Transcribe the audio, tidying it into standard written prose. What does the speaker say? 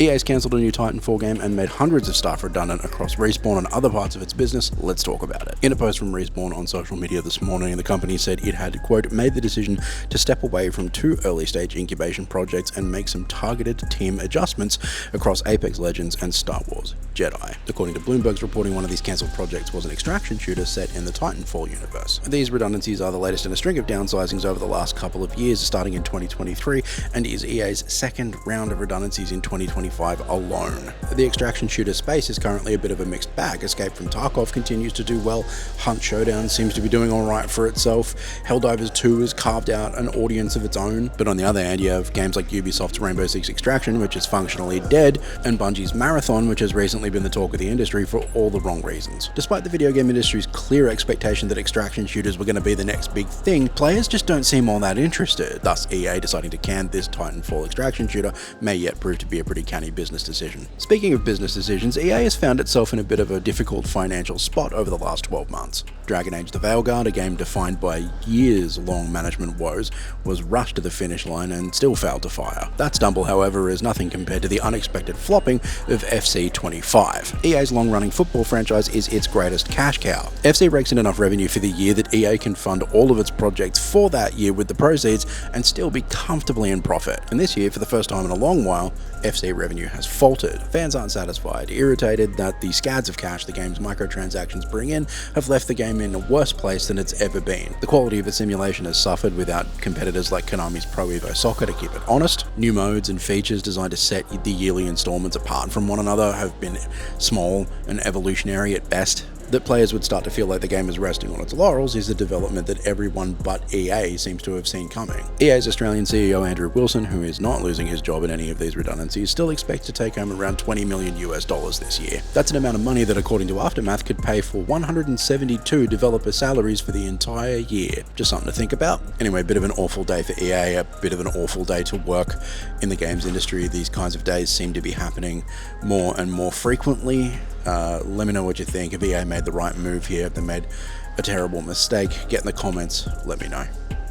EA's cancelled a new Titanfall game and made hundreds of staff redundant across Respawn and other parts of its business. Let's talk about it. In a post from Respawn on social media this morning, the company said it had, quote, made the decision to step away from 2 early-stage incubation projects and make some targeted team adjustments across Apex Legends and Star Wars Jedi. According to Bloomberg's reporting, one of these cancelled projects was an extraction shooter set in the Titanfall universe. These redundancies are the latest in a string of downsizings over the last couple of years, starting in 2023, and is EA's second round of redundancies in 2025 alone. The extraction shooter space is currently a bit of a mixed bag. Escape from Tarkov continues to do well, Hunt Showdown seems to be doing alright for itself, Helldivers 2 has carved out an audience of its own, but on the other hand you have games like Ubisoft's Rainbow Six Extraction, which is functionally dead, and Bungie's Marathon, which has recently been the talk of the industry for all the wrong reasons. Despite the video game industry's clear expectation that extraction shooters were going to be the next big thing, players just don't seem all that interested. Thus, EA deciding to can this Titanfall extraction shooter may yet prove to be a pretty canny business decision. Speaking of business decisions, EA has found itself in a bit of a difficult financial spot over the last 12 months. Dragon Age: The Veilguard, a game defined by years-long management woes, was rushed to the finish line and still failed to fire. That stumble, however, is nothing compared to the unexpected flopping of FC 25. EA's long-running football franchise is its greatest cash cow. FC rakes in enough revenue for the year that EA can fund all of its projects for that year with the proceeds and still be comfortably in profit. And this year, for the first time in a long while, FC revenue has faltered. Fans aren't satisfied, irritated that the scads of cash the game's microtransactions bring in have left the game in a worse place than it's ever been. The quality of its simulation has suffered without competitors like Konami's Pro Evo Soccer to keep it honest. New modes and features designed to set the yearly installments apart from one another have been small and evolutionary at best. That players would start to feel like the game is resting on its laurels is a development that everyone but EA seems to have seen coming. EA's Australian CEO Andrew Wilson, who is not losing his job in any of these redundancies, still expects to take home around $20 million this year. That's an amount of money that, according to Aftermath, could pay for 172 developer salaries for the entire year. Just something to think about. Anyway, a bit of an awful day for EA, a bit of an awful day to work in the games industry. These kinds of days seem to be happening more and more frequently. Let me know what you think. If EA made the right move here, if they made a terrible mistake, get in the comments, let me know.